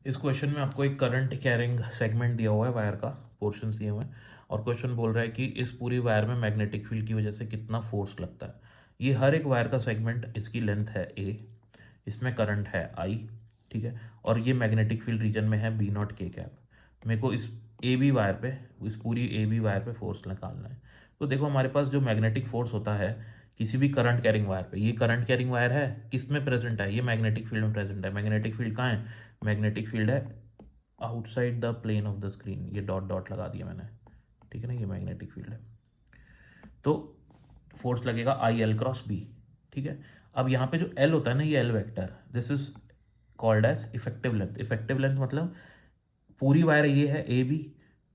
इस क्वेश्चन में आपको एक करंट कैरिंग सेगमेंट दिया हुआ है, वायर का पोर्शंस दिए हुए हैं, और क्वेश्चन बोल रहा है कि इस पूरी वायर में मैग्नेटिक फील्ड की वजह से कितना फोर्स लगता है। ये हर एक वायर का सेगमेंट, इसकी लेंथ है ए, इसमें करंट है आई, ठीक है, और ये मैग्नेटिक फील्ड रीजन में है बी नॉट के कैप। मेरे को इस ए बी वायर पे, इस पूरी ए बी वायर पे फोर्स निकालना है। तो देखो हमारे पास जो मैग्नेटिक फोर्स होता है किसी भी करंट कैरिंग वायर पे, ये करंट कैरिंग वायर है, किस में प्रेजेंट है, ये मैग्नेटिक फील्ड में प्रेजेंट है। मैग्नेटिक फील्ड कहाँ है, मैग्नेटिक फील्ड है outside the plane of the screen, ये डॉट डॉट लगा दिया मैंने, ठीक है ना, ये मैग्नेटिक फील्ड है। तो फोर्स लगेगा आई एल क्रॉस बी, ठीक है। अब यहाँ पे जो एल होता है ना, ये L vector, this is called as effective length. Effective length मतलब पूरी वायर ये है ए बी,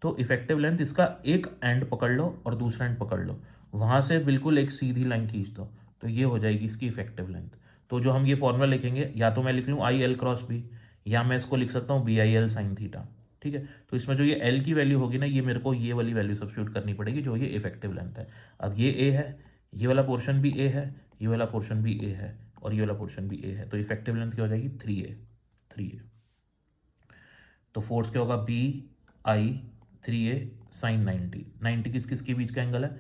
तो इफेक्टिव लेंथ इसका एक एंड पकड़ लो और दूसरा एंड पकड़ लो, वहाँ से बिल्कुल एक सीधी लाइन खींच दो, तो ये हो जाएगी इसकी इफेक्टिव लेंथ। तो जो हम ये फॉर्मूला लिखेंगे, या तो मैं लिख लूँ आई एल क्रॉस बी, या मैं इसको लिख सकता हूँ B I L sine theta, ठीक है। तो इसमें जो ये एल की वैल्यू होगी ना, ये मेरे को ये वाली वैल्यू सब्स्टिट्यूट करनी पड़ेगी जो ये इफेक्टिव लेंथ है। अब ये ए है, ये वाला पोर्शन भी ए है, ये वाला पोर्शन भी ए है, और ये वाला पोर्शन भी ए है, तो इफेक्टिव लेंथ क्या हो जाएगी, 3a, 3a। तो फोर्स क्या होगा, बी आई 3a साइन 90। 90 किस किस के बीच का एंगल है,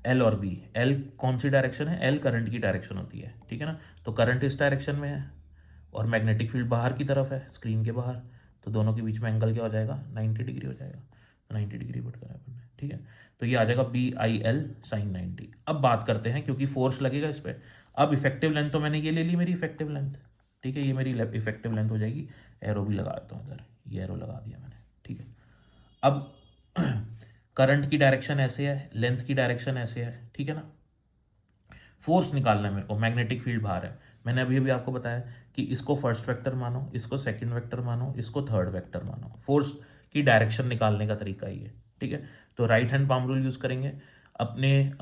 एल और बी। एल कौन सी डायरेक्शन है, एल करंट की डायरेक्शन होती है, ठीक है ना। तो करंट इस डायरेक्शन में है और मैग्नेटिक फील्ड बाहर की तरफ है, स्क्रीन के बाहर, तो दोनों के बीच में एंगल क्या हो जाएगा, 90 डिग्री हो जाएगा। 90 डिग्री पुट करा अपन ने, ठीक है। तो ये आ जाएगा बी आई एल साइन 90। अब बात करते हैं, क्योंकि फोर्स लगेगा इस पर। अब इफेक्टिव लेंथ तो मैंने ये ले ली, मेरी इफेक्टिव लेंथ, ठीक है, ये मेरी इफेक्टिव लेंथ हो जाएगी। एरो भी लगा देता हूँ इधर, ये एरो लगा दिया मैंने, ठीक है। अब करंट की डायरेक्शन ऐसे है, लेंथ की डायरेक्शन ऐसे है, ठीक है ना। फोर्स निकालना है मेरे को, मैग्नेटिक फील्ड बाहर है। मैंने अभी अभी आपको बताया कि इसको फर्स्ट वेक्टर मानो, इसको सेकंड वेक्टर मानो, इसको थर्ड वेक्टर मानो। फोर्स की डायरेक्शन निकालने का तरीका ये, ठीक है। तो right hand palm rule use करेंगे, अपने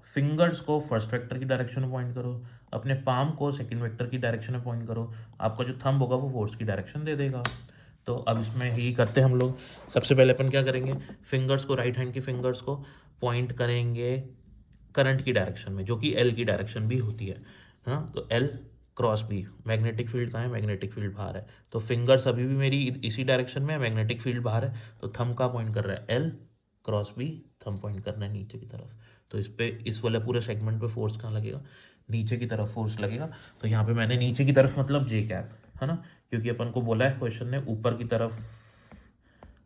फिंगर्स को फर्स्ट वेक्टर की डायरेक्शन में पॉइंट करो, अपने पाम को सेकंड वेक्टर की डायरेक्शन में पॉइंट करो, आपका जो थंब होगा वो फोर्स की डायरेक्शन दे देगा। तो अब इसमें यही करते हैं हम लोग। सबसे पहले अपन क्या करेंगे, फिंगर्स को, राइट हैंड की फिंगर्स को पॉइंट करेंगे करंट की डायरेक्शन में, जो कि एल की डायरेक्शन भी होती है ना। तो L cross B, magnetic field कहाँ है, मैग्नेटिक फील्ड बाहर है, तो फिंगर्स अभी भी मेरी इसी डायरेक्शन में है, मैग्नेटिक फील्ड बाहर है, तो थंब का पॉइंट कर रहा है L cross B, thumb point करना है नीचे की तरफ। तो इस पे, इस वाले पूरे सेगमेंट पे फोर्स कहाँ लगेगा, नीचे की तरफ फोर्स लगेगा। तो यहाँ पे मैंने नीचे की तरफ मतलब जे कैप, है ना, क्योंकि अपन को बोला है क्वेश्चन ने ऊपर की तरफ,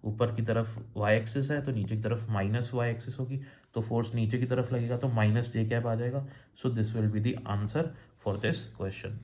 ऊपर की तरफ वाई एक्सिस है, तो नीचे की तरफ माइनस वाई एक्सिस होगी, तो फोर्स नीचे की तरफ लगेगा, तो माइनस जे कैप आ जाएगा। So this will be the answer for this question.